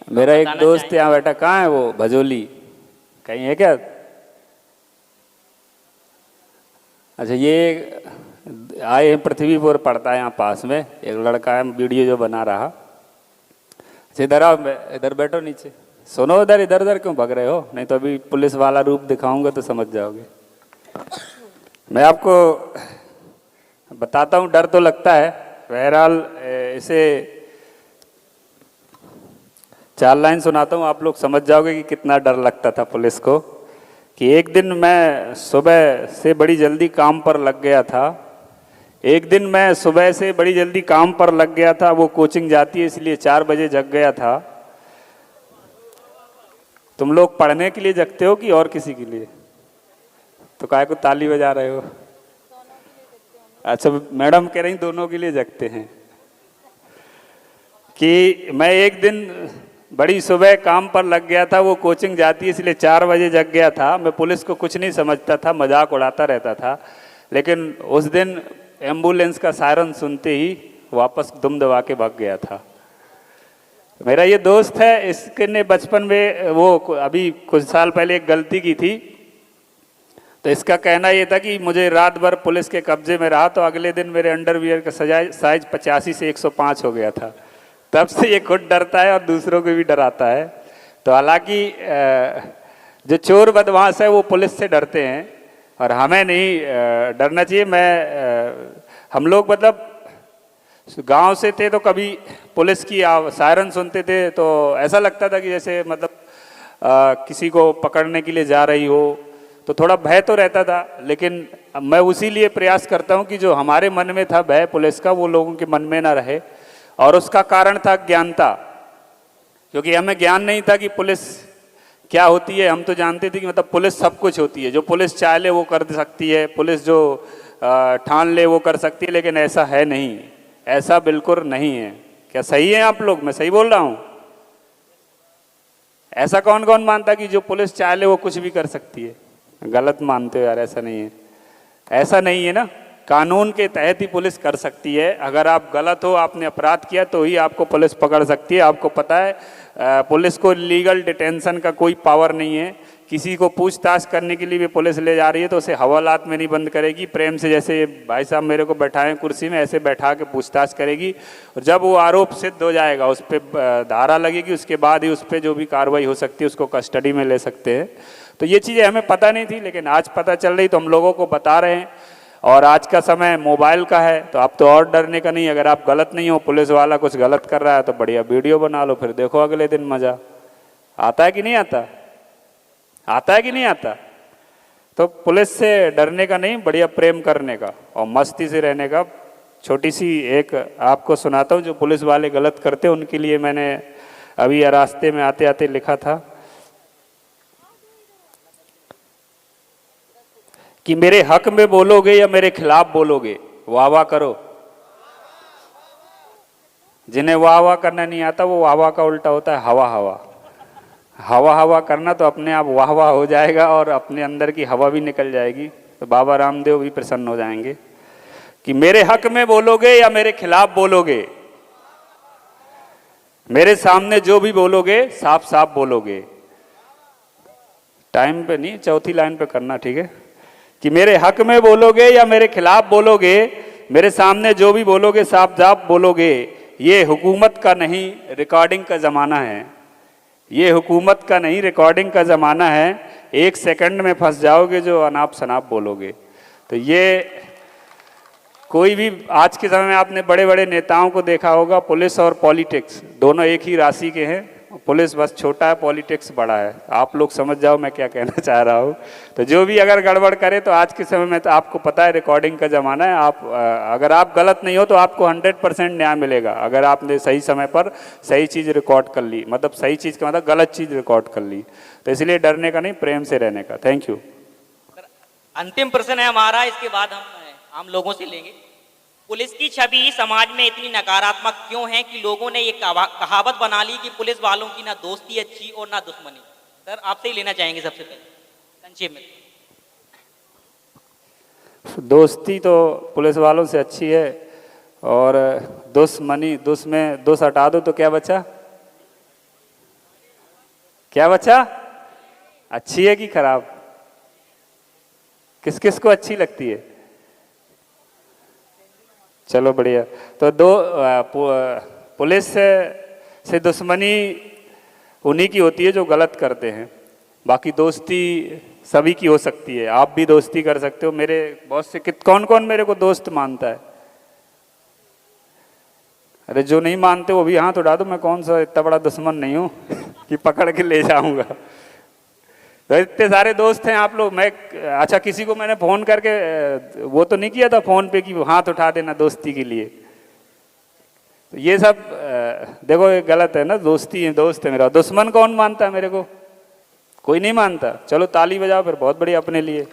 मेरा एक दोस्त यहाँ बैठा, कहाँ है वो? भजोली कहीं है क्या? अच्छा, ये आए हैं पृथ्वी पर, पड़ता है यहाँ पास में, एक लड़का है वीडियो जो बना रहा। अच्छा, इधर आओ, इधर बैठो नीचे। सुनो, इधर इधर क्यों भाग रहे हो? नहीं तो अभी पुलिस वाला रूप दिखाऊंगा तो समझ जाओगे। मैं आपको बताता हूँ, डर तो लगता है। बहरहाल इसे 4 लाइन सुनाता हूँ, आप लोग समझ जाओगे कि कितना डर लगता था पुलिस को। कि एक दिन मैं सुबह से बड़ी जल्दी काम पर लग गया था। एक दिन मैं सुबह से बड़ी जल्दी काम पर लग गया था, वो कोचिंग जाती है इसलिए 4 बजे जग गया था। तुम लोग पढ़ने के लिए जगते हो कि और किसी के लिए? तो काहे को ताली बजा रहे हो? अच्छा, मैडम कह रही दोनों के लिए जगते हैं। कि मैं एक दिन बड़ी सुबह काम पर लग गया था, वो कोचिंग जाती है इसलिए 4 बजे जग गया था। मैं पुलिस को कुछ नहीं समझता था, मजाक उड़ाता रहता था, लेकिन उस दिन एम्बुलेंस का सायरन सुनते ही वापस दुम दबा के भाग गया था। मेरा ये दोस्त है, इसके ने बचपन में वो अभी कुछ साल पहले एक गलती की थी, तो इसका कहना ये था कि मुझे रात भर पुलिस के कब्जे में रहा तो अगले दिन मेरे अंडरवियर का साइज 85 से 105 हो गया था। तब से ये खुद डरता है और दूसरों को भी डराता है। तो हालांकि जो चोर बदमाश है वो पुलिस से डरते हैं और हमें नहीं डरना चाहिए। हम लोग मतलब गांव से थे तो कभी पुलिस की सायरन सुनते थे तो ऐसा लगता था कि जैसे मतलब किसी को पकड़ने के लिए जा रही हो, तो थोड़ा भय तो रहता था। लेकिन मैं उसी लिए प्रयास करता हूं कि जो हमारे मन में था भय पुलिस का, वो लोगों के मन में ना रहे। और उसका कारण था ज्ञानता, क्योंकि हमें ज्ञान नहीं था कि पुलिस क्या होती है। हम तो जानते थे कि मतलब पुलिस सब कुछ होती है, जो पुलिस चाह ले वो कर सकती है, पुलिस जो ठान ले वो कर सकती है, लेकिन ऐसा है नहीं, ऐसा बिल्कुल नहीं है। क्या सही है आप लोग? मैं सही बोल रहा हूं? ऐसा कौन कौन मानता कि जो पुलिस चाह ले वो कुछ भी कर सकती है? गलत मानते हो यार, ऐसा नहीं है। ऐसा नहीं है ना, कानून के तहत ही पुलिस कर सकती है। अगर आप गलत हो, आपने अपराध किया, तो ही आपको पुलिस पकड़ सकती है। आपको पता है पुलिस को लीगल डिटेंशन का कोई पावर नहीं है। किसी को पूछताछ करने के लिए भी पुलिस ले जा रही है तो उसे हवालात में नहीं बंद करेगी, प्रेम से जैसे भाई साहब मेरे को बैठाए कुर्सी में ऐसे बैठा के पूछताछ करेगी। और जब वो आरोप सिद्ध हो जाएगा, उस पर धारा लगेगी, उसके बाद ही उस पर जो भी कार्रवाई हो सकती है उसको कस्टडी में ले सकते हैं। तो ये चीज़ें हमें पता नहीं थी, लेकिन आज पता चल रही तो हम लोगों को बता रहे हैं। और आज का समय मोबाइल का है, तो आप तो और डरने का नहीं। अगर आप गलत नहीं हो, पुलिस वाला कुछ गलत कर रहा है तो बढ़िया वीडियो बना लो, फिर देखो अगले दिन मजा आता है कि नहीं आता? आता है कि नहीं आता? तो पुलिस से डरने का नहीं, बढ़िया प्रेम करने का और मस्ती से रहने का। छोटी सी एक आपको सुनाता हूँ जो पुलिस वाले गलत करते हैं, उनके लिए मैंने अभी रास्ते में आते आते लिखा था कि मेरे हक में बोलोगे या मेरे खिलाफ बोलोगे, वाह वाह करो। जिन्हें वाह वाह करना नहीं आता वो वाह वाह का उल्टा होता है हवा हवा। हवा हवा करना तो अपने आप वाह वाह हो जाएगा और अपने अंदर की हवा भी निकल जाएगी। तो बाबा रामदेव भी प्रसन्न हो जाएंगे कि मेरे हक में बोलोगे या मेरे खिलाफ बोलोगे, मेरे सामने जो भी बोलोगे साफ साफ बोलोगे। टाइम पे नहीं, चौथी लाइन पे करना, ठीक है? कि मेरे हक में बोलोगे या मेरे खिलाफ बोलोगे, मेरे सामने जो भी बोलोगे साफ साफ बोलोगे। ये हुकूमत का नहीं रिकॉर्डिंग का ज़माना है, ये हुकूमत का नहीं रिकॉर्डिंग का ज़माना है। 1 सेकंड में फंस जाओगे जो अनाप शनाप बोलोगे। तो ये कोई भी आज के समय में आपने बड़े बड़े नेताओं को देखा होगा, पुलिस और पॉलिटिक्स दोनों एक ही राशि के हैं। पुलिस बस छोटा है, पॉलिटिक्स बड़ा है। आप लोग समझ जाओ मैं क्या कहना चाह रहा हूँ। तो जो भी अगर गड़बड़ करे तो आज के समय में तो आपको पता है रिकॉर्डिंग का ज़माना है। आप अगर आप गलत नहीं हो तो आपको 100% न्याय मिलेगा अगर आपने सही समय पर सही चीज़ रिकॉर्ड कर ली। मतलब सही चीज़ का मतलब गलत चीज़ रिकॉर्ड कर ली। तो इसलिए डरने का नहीं, प्रेम से रहने का। Thank you. अंतिम प्रश्न है हमारा, इसके बाद हम आम लोगों से लेंगे। पुलिस की छवि समाज में इतनी नकारात्मक क्यों है कि लोगों ने ये कहावत बना ली कि पुलिस वालों की ना दोस्ती अच्छी और ना दुश्मनी? सर आपसे ही लेना चाहेंगे सबसे पहले संक्षेप में। दोस्ती तो पुलिस वालों से अच्छी है और दुश्मनी, में दोष हटा दो तो क्या बचा? क्या बचा? अच्छी है कि खराब? किस किस को अच्छी लगती है? चलो बढ़िया। तो पुलिस से दुश्मनी उन्हीं की होती है जो गलत करते हैं, बाकी दोस्ती सभी की हो सकती है। आप भी दोस्ती कर सकते हो। मेरे बहुत से कौन कौन मेरे को दोस्त मानता है? अरे जो नहीं मानते वो भी हाथ उठा दो। मैं कौन सा इतना बड़ा दुश्मन नहीं हूँ कि पकड़ के ले जाऊंगा। तो इतने सारे दोस्त हैं आप लोग। मैं अच्छा किसी को मैंने फोन करके वो तो नहीं किया था फोन पे कि हाथ उठा देना दोस्ती के लिए। तो ये सब देखो ये गलत है ना, दोस्ती है, दोस्त है मेरा। दुश्मन कौन मानता है मेरे को? कोई नहीं मानता। चलो ताली बजाओ फिर, बहुत बढ़िया अपने लिए।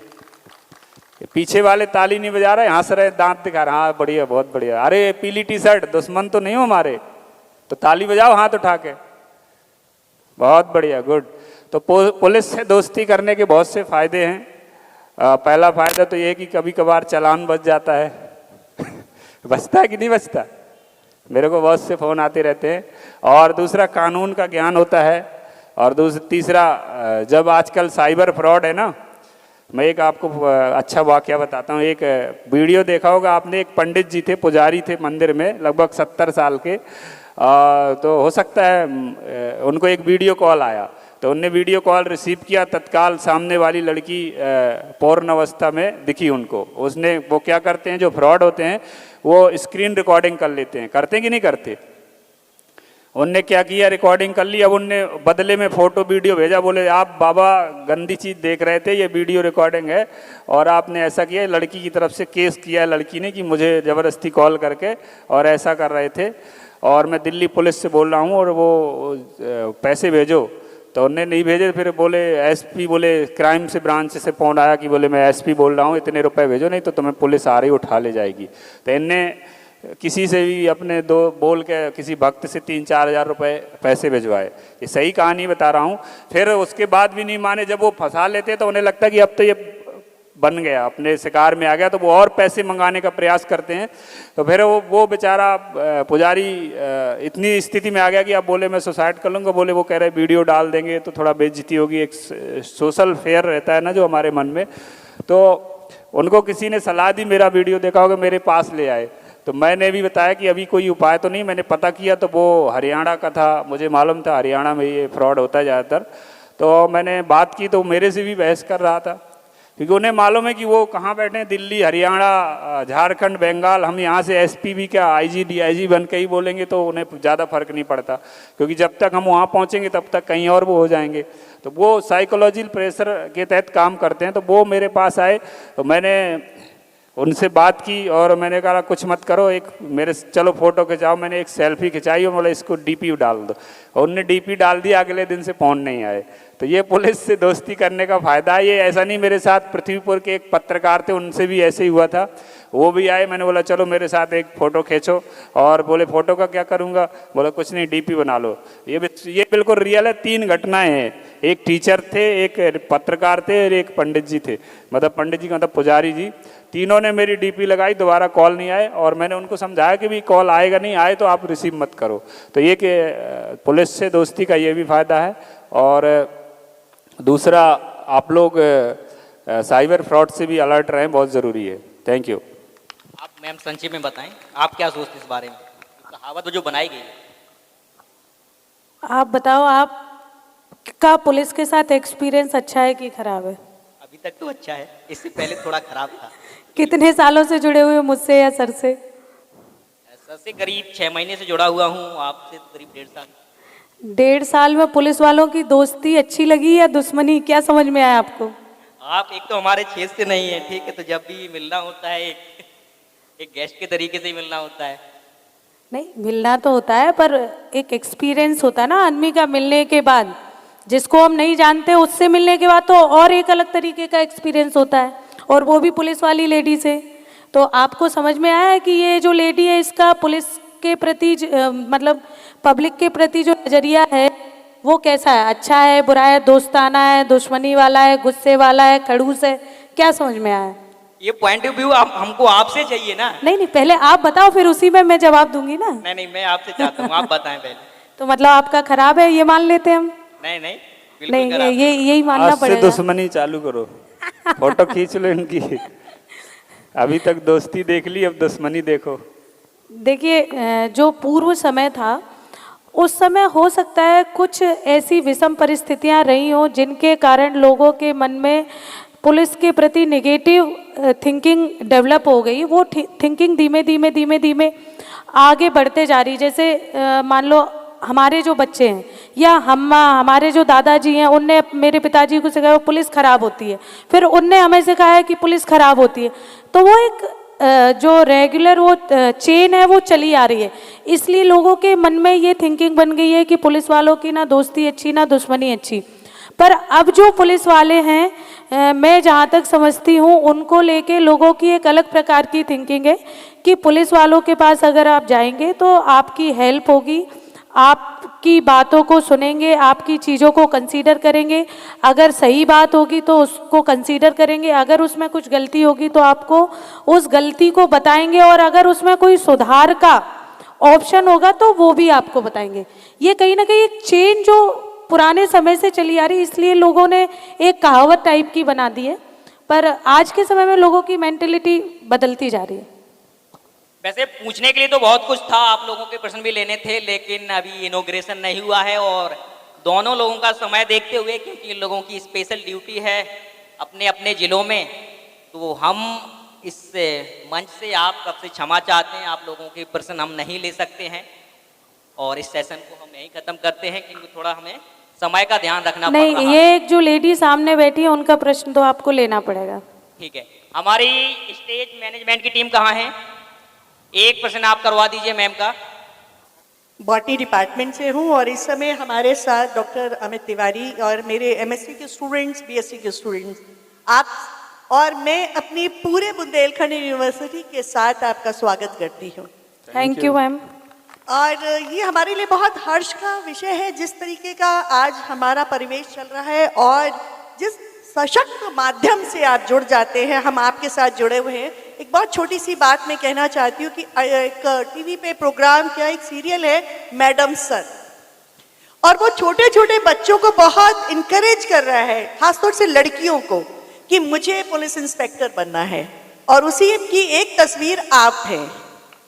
पीछे वाले ताली नहीं बजा रहे, हंस रहे, दांत दिखा रहे, हाँ बढ़िया बहुत बढ़िया। अरे पीली टी शर्ट, दुश्मन तो नहीं हो हमारे, तो ताली बजाओ हाथ उठा के। बहुत बढ़िया, गुड। तो पुलिस से दोस्ती करने के बहुत से फायदे हैं। पहला फायदा तो ये कि कभी कभार चालान बच जाता है। बचता है कि नहीं बचता? मेरे को बहुत से फ़ोन आते रहते हैं। और दूसरा कानून का ज्ञान होता है। और तीसरा जब आजकल साइबर फ्रॉड है ना, मैं एक आपको अच्छा वाकया बताता हूँ। एक वीडियो देखा होगा आपने, एक पंडित जी थे, पुजारी थे मंदिर में, लगभग 70 साल के। तो हो सकता है उनको एक वीडियो कॉल आया, तो उनने वीडियो कॉल रिसीव किया। तत्काल सामने वाली लड़की पूर्ण अवस्था में दिखी उनको। उसने वो क्या करते हैं, जो फ्रॉड होते हैं वो स्क्रीन रिकॉर्डिंग कर लेते हैं। करते हैं कि नहीं करते? उनने क्या किया, रिकॉर्डिंग कर ली। अब उनने बदले में फ़ोटो वीडियो भेजा, बोले आप बाबा गंदी चीज़ देख रहे थे, ये वीडियो रिकॉर्डिंग है और आपने ऐसा किया। लड़की की तरफ से केस किया लड़की ने कि मुझे ज़बरदस्ती कॉल करके और ऐसा कर रहे थे, और मैं दिल्ली पुलिस से बोल रहा हूँ और वो पैसे भेजो। तो उनने नहीं भेजे। फिर बोले एसपी, बोले क्राइम से ब्रांच से फ़ोन आया कि बोले मैं एसपी बोल रहा हूँ, इतने रुपए भेजो नहीं तो तुम्हें पुलिस आ रही उठा ले जाएगी। तो इनने किसी से भी अपने बोल के किसी भक्त से 3-4 हज़ार रुपये पैसे भिजवाए। ये सही कहानी बता रहा हूँ। फिर उसके बाद भी नहीं माने। जब वो फंसा लेते तो उन्हें लगता कि अब तो ये बन गया, अपने शिकार में आ गया, तो वो और पैसे मंगाने का प्रयास करते हैं। तो फिर वो बेचारा पुजारी इतनी स्थिति में आ गया कि अब बोले मैं सुसाइड कर लूँगा। बोले वो कह रहे वीडियो डाल देंगे तो थोड़ा बेइज्जती होगी। एक सोशल फेयर रहता है ना जो हमारे मन में। तो उनको किसी ने सलाह दी, मेरा वीडियो देखा होगा, मेरे पास ले आए। तो मैंने भी बताया कि अभी कोई उपाय तो नहीं। मैंने पता किया तो वो हरियाणा का था, मुझे मालूम था हरियाणा में ये फ्रॉड होता है ज़्यादातर। तो मैंने बात की तो मेरे से भी बहस कर रहा था, क्योंकि उन्हें मालूम है कि वो कहाँ बैठे हैं, दिल्ली, हरियाणा, झारखंड, बंगाल। हम यहाँ से एसपी भी क्या आईजी डीआईजी बन के ही बोलेंगे तो उन्हें ज़्यादा फर्क नहीं पड़ता, क्योंकि जब तक हम वहाँ पहुँचेंगे तब तक कहीं और वो हो जाएंगे। तो वो साइकोलॉजिकल प्रेशर के तहत काम करते हैं। तो वो मेरे पास आए तो मैंने उनसे बात की और मैंने कहा कुछ मत करो, एक मेरे चलो फ़ोटो खिंचाओ। मैंने एक सेल्फी खिंचाई और बोला इसको डीपी डाल दो, और उनने डीपी डाल दिया। अगले दिन से फ़ोन नहीं आए। तो ये पुलिस से दोस्ती करने का फ़ायदा है। ये ऐसा नहीं, मेरे साथ पृथ्वीपुर के एक पत्रकार थे, उनसे भी ऐसे ही हुआ था। वो भी आए, मैंने बोला चलो मेरे साथ एक फ़ोटो खींचो, और बोले फ़ोटो का क्या करूँगा? बोला कुछ नहीं, डीपी बना लो। ये बिल्कुल रियल है। 3 घटनाएँ हैं, एक टीचर थे, एक पत्रकार थे और एक पंडित जी थे। मतलब पंडित जी का मतलब पुजारी जी। तीनों ने मेरी डीपी लगाई, दोबारा कॉल नहीं आए, और मैंने उनको समझाया कि भी कॉल आएगा नहीं, आए तो आप रिसीव मत करो। तो ये कि पुलिस से दोस्ती का ये भी फ़ायदा है। और दूसरा, आप लोग साइबर फ्रॉड से भी अलर्ट रहें, बहुत ज़रूरी है। Thank you. आप मैम संक्षेप में बताएं, आप क्या सोचते हैं इस बारे में, कहावत जो बनाई गई है? आप बताओ, आपका पुलिस के साथ एक्सपीरियंस अच्छा है कि खराब है? अभी तक तो अच्छा है, इससे पहले थोड़ा खराब था। कितने सालों से जुड़े हुए मुझसे या सर से? सर से करीब 6 महीने से जुड़ा हुआ हूँ, आपसे करीब 1.5 साल। 1.5 साल में पुलिस वालों की दोस्ती अच्छी लगी या दुश्मनी, क्या समझ में आया आपको? आप एक तो हमारे क्षेत्र से नहीं है, ठीक है, तो जब भी मिलना होता है एक गेस्ट के तरीके से ही मिलना होता है। नहीं, मिलना तो होता है, पर एक एक्सपीरियंस होता है ना आदमी का मिलने के बाद। जिसको हम नहीं जानते उससे मिलने के बाद तो और एक अलग तरीके का एक्सपीरियंस होता है, और वो भी पुलिस वाली लेडी से। तो आपको समझ में आया है कि ये जो लेडी है इसका पुलिस के प्रति मतलब पब्लिक के प्रति जो नज़रिया है वो कैसा है? अच्छा है, बुरा है, दोस्ताना है, दुश्मनी वाला है, गुस्से वाला है, खड़ूस है? क्या समझ में आया? ये पॉइंट ऑफ व्यू हमको आपसे चाहिए ना। नहीं, पहले आप बताओ, फिर उसी में मैं जवाब दूंगी ना। नहीं, मैं आपसे चाहता हूँ, आप बताएं पहले। तो मतलब आपका खराब है ये मान लेते हैं हम? नहीं, नहीं, यही मानना पड़ेगा। दुश्मनी चालू करो, फोटो खींच लो इनकी। अभी तक दोस्ती देख ली, अब दुश्मनी देखो। देखिए, जो पूर्व समय था उस समय हो सकता है कुछ ऐसी विषम परिस्थितियां रही हों जिनके कारण लोगों के मन में पुलिस के प्रति नेगेटिव थिंकिंग डेवलप हो गई। वो थिंकिंग धीमे धीमे आगे बढ़ते जा रही। जैसे मान लो हमारे जो बच्चे हैं या हमारे जो दादाजी हैं उनने मेरे पिताजी को सिखाया पुलिस खराब होती है, फिर उनने हमें सिखाया कि पुलिस खराब होती है, तो वो एक जो रेगुलर वो चेन है वो चली आ रही है। इसलिए लोगों के मन में ये थिंकिंग बन गई है कि पुलिस वालों की ना दोस्ती अच्छी ना दुश्मनी अच्छी। पर अब जो पुलिस वाले हैं मैं जहाँ तक समझती हूँ उनको लेके लोगों की एक अलग प्रकार की थिंकिंग है कि पुलिस वालों के पास अगर आप जाएंगे तो आपकी हेल्प होगी, आपकी बातों को सुनेंगे, आपकी चीज़ों को कंसीडर करेंगे, अगर सही बात होगी तो उसको कंसीडर करेंगे, अगर उसमें कुछ गलती होगी तो आपको उस गलती को बताएंगे, और अगर उसमें कोई सुधार का ऑप्शन होगा तो वो भी आपको बताएंगे। ये कहीं ना कहीं एक चेन जो पुराने समय से चली आ रही है, इसलिए लोगों ने एक कहावत टाइप की बना दी है, पर आज के समय में लोगों की मेंटेलिटी बदलती जा रही है। वैसे पूछने के लिए तो बहुत कुछ था, आप लोगों के प्रश्न भी लेने थे, लेकिन अभी इनॉग्रेशन नहीं हुआ है और दोनों लोगों का समय देखते हुए, क्योंकि इन लोगों की स्पेशल ड्यूटी है अपने अपने ज़िलों में, तो हम इस मंच से आप सबसे क्षमा चाहते हैं, आप लोगों के प्रश्न हम नहीं ले सकते हैं और इस सेशन को हम यहीं ख़त्म करते हैं, क्योंकि थोड़ा हमें समय का ध्यान रखना पड़ रहा है। नहीं, ये एक जो लेडी सामने बैठी है उनका प्रश्न तो आपको लेना पड़ेगा। ठीक है, हमारी स्टेज मैनेजमेंट की टीम कहाँ है? एक प्रश्न आप करवा दीजिए मैम का। बॉटनी डिपार्टमेंट से हूँ और इस समय हमारे साथ डॉक्टर अमित तिवारी और मेरे एमएससी के स्टूडेंट्स, बीएससी के स्टूडेंट्स, आप और मैं अपनी पूरे बुंदेलखंड यूनिवर्सिटी के साथ आपका स्वागत करती हूँ। Thank you ma'am. और ये हमारे लिए बहुत हर्ष का विषय है जिस तरीके का आज हमारा परिवेश चल रहा है और जिस सशक्त माध्यम से आप जुड़ जाते हैं, हम आपके साथ जुड़े हुए हैं। एक बहुत छोटी सी बात मैं कहना चाहती हूँ कि एक टीवी पे प्रोग्राम क्या, एक सीरियल है मैडम सर, और वो छोटे छोटे बच्चों को बहुत इनकरेज कर रहा है, खासतौर से लड़कियों को, कि मुझे पुलिस इंस्पेक्टर बनना है, और उसी की एक तस्वीर आप हैं।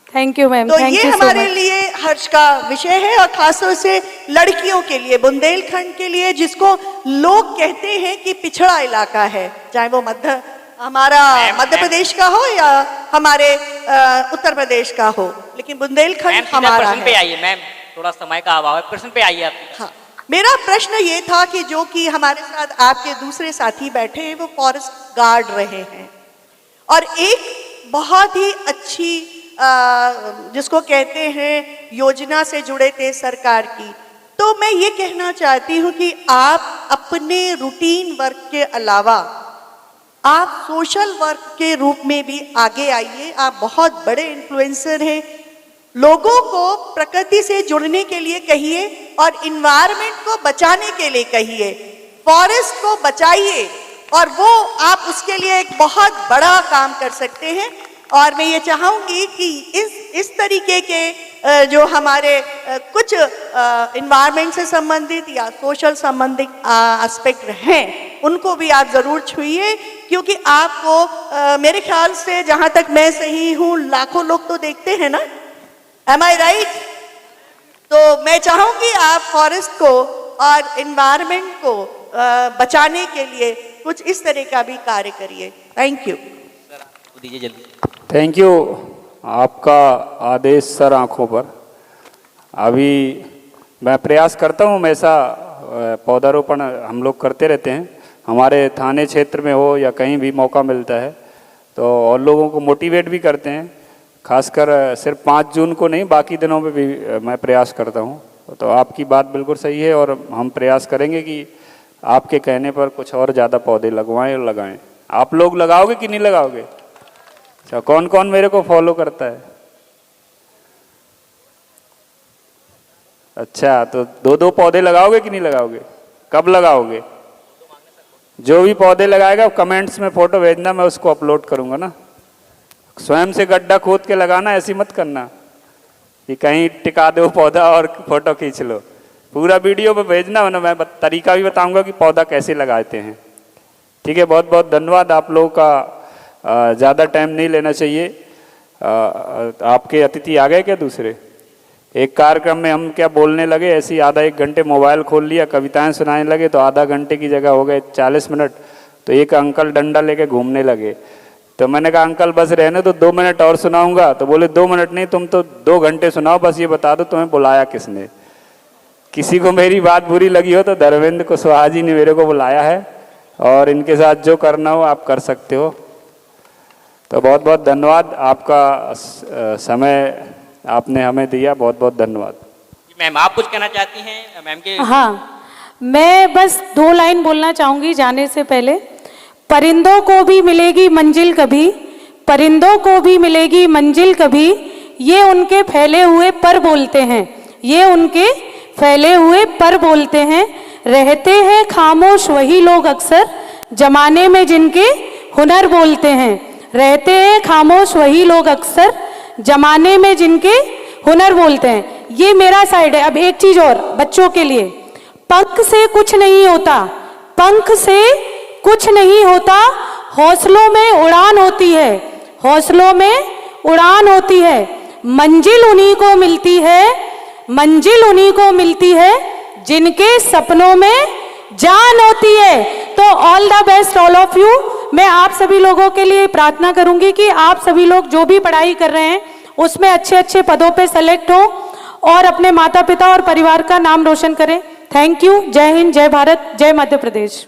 Thank you ma'am. तो ये हमारे लिए हर्ष का विषय है और खासतौर से लड़कियों के लिए, बुंदेलखंड के लिए, जिसको लोग कहते हैं कि पिछड़ा इलाका है, चाहे वो हमारा मध्य प्रदेश का हो या हमारे उत्तर प्रदेश का हो, लेकिन बुंदेलखंड हमारा है। प्रश्न पे आइए मैम, थोड़ा समय का अभाव है, प्रश्न पे आइए आप। हाँ, मेरा प्रश्न ये था कि जो कि हमारे साथ आपके दूसरे साथी बैठे हैं वो फॉरेस्ट गार्ड रहे हैं और एक बहुत ही अच्छी जिसको कहते हैं योजना से जुड़े थे सरकार की। तो मैं ये कहना चाहती हूँ कि आप अपने रूटीन वर्क के अलावा आप सोशल वर्क के रूप में भी आगे आइए। आप बहुत बड़े इन्फ्लुएंसर हैं, लोगों को प्रकृति से जुड़ने के लिए कहिए और इन्वायरमेंट को बचाने के लिए कहिए, फॉरेस्ट को बचाइए, और वो आप उसके लिए एक बहुत बड़ा काम कर सकते हैं। और मैं ये चाहूँगी कि इस तरीके के जो हमारे कुछ इन्वायरमेंट से संबंधित या सोशल संबंधित एस्पेक्ट हैं उनको भी आप ज़रूर छुइए, क्योंकि आपको मेरे ख्याल से, जहाँ तक मैं सही हूँ, लाखों लोग तो देखते हैं ना, एम आई राइट? तो मैं चाहूँगी आप फॉरेस्ट को और इन्वायरमेंट को बचाने के लिए कुछ इस तरह का भी कार्य करिए। Thank you. दीजिए जल्दी। Thank you. आपका आदेश सर आँखों पर। अभी मैं प्रयास करता हूँ, हमेशा पौधारोपण हम लोग करते रहते हैं, हमारे थाने क्षेत्र में हो या कहीं भी मौका मिलता है तो, और लोगों को मोटिवेट भी करते हैं, खासकर सिर्फ 5 जून को नहीं, बाकी दिनों में भी मैं प्रयास करता हूँ। तो आपकी बात बिल्कुल सही है और हम प्रयास करेंगे कि आपके कहने पर कुछ और ज़्यादा पौधे लगवाएं और लगाएं। आप लोग लगाओगे कि नहीं लगाओगे? अच्छा, कौन कौन मेरे को फॉलो करता है? अच्छा, तो 2-2 पौधे लगाओगे कि नहीं लगाओगे? कब लगाओगे? जो भी पौधे लगाएगा कमेंट्स में फोटो भेजना, मैं उसको अपलोड करूंगा ना। स्वयं से गड्ढा खोद के लगाना, ऐसी मत करना कि कहीं टिका दो पौधा और फोटो खींच लो। पूरा वीडियो पे भेजना, ना मैं तरीका भी बताऊंगा कि पौधा कैसे लगाते हैं। ठीक है, बहुत बहुत धन्यवाद। आप लोगों का ज़्यादा टाइम नहीं लेना चाहिए। आपके अतिथि आ गए क्या दूसरे? एक कार्यक्रम में हम क्या बोलने लगे, ऐसे ही आधा 1 घंटे मोबाइल खोल लिया, कविताएं सुनाने लगे, तो आधा घंटे की जगह हो गए 40 मिनट। तो एक अंकल डंडा लेके घूमने लगे, तो मैंने कहा अंकल बस रहने तो 2 मिनट और सुनाऊंगा। तो बोले 2 मिनट नहीं, तुम तो 2 घंटे सुनाओ, बस ये बता दो तुम्हें बुलाया किसने। किसी को मेरी बात बुरी लगी हो तो धर्मेंद्र कुशवाहा जी ने मेरे को बुलाया है और इनके साथ जो करना हो आप कर सकते हो। तो बहुत बहुत धन्यवाद, आपका समय आपने हमें दिया, बहुत बहुत धन्यवाद। मैम आप कुछ कहना चाहती हैं मैम के? हाँ, मैं बस 2 लाइन बोलना चाहूँगी जाने से पहले। परिंदों को भी मिलेगी मंजिल कभी, परिंदों को भी मिलेगी मंजिल कभी, ये उनके फैले हुए पर बोलते हैं, ये उनके फैले हुए पर बोलते हैं। रहते हैं खामोश वही लोग अक्सर, जमाने में जिनके हुनर बोलते हैं। रहते हैं खामोश वही लोग अक्सर, जमाने में जिनके हुनर बोलते हैं। ये मेरा साइड है। अब एक चीज और बच्चों के लिए, पंख से कुछ नहीं होता, पंख से कुछ नहीं होता, हौसलों में उड़ान होती है, हौसलों में उड़ान होती है। मंजिल उन्हीं को मिलती है, मंजिल उन्हीं को मिलती है जिनके सपनों में जान होती है। तो all the best all of you. मैं आप सभी लोगों के लिए प्रार्थना करूंगी कि आप सभी लोग जो भी पढ़ाई कर रहे हैं उसमें अच्छे अच्छे पदों पे सेलेक्ट हो और अपने माता पिता और परिवार का नाम रोशन करें। Thank you. जय हिंद, जय भारत, जय मध्य प्रदेश।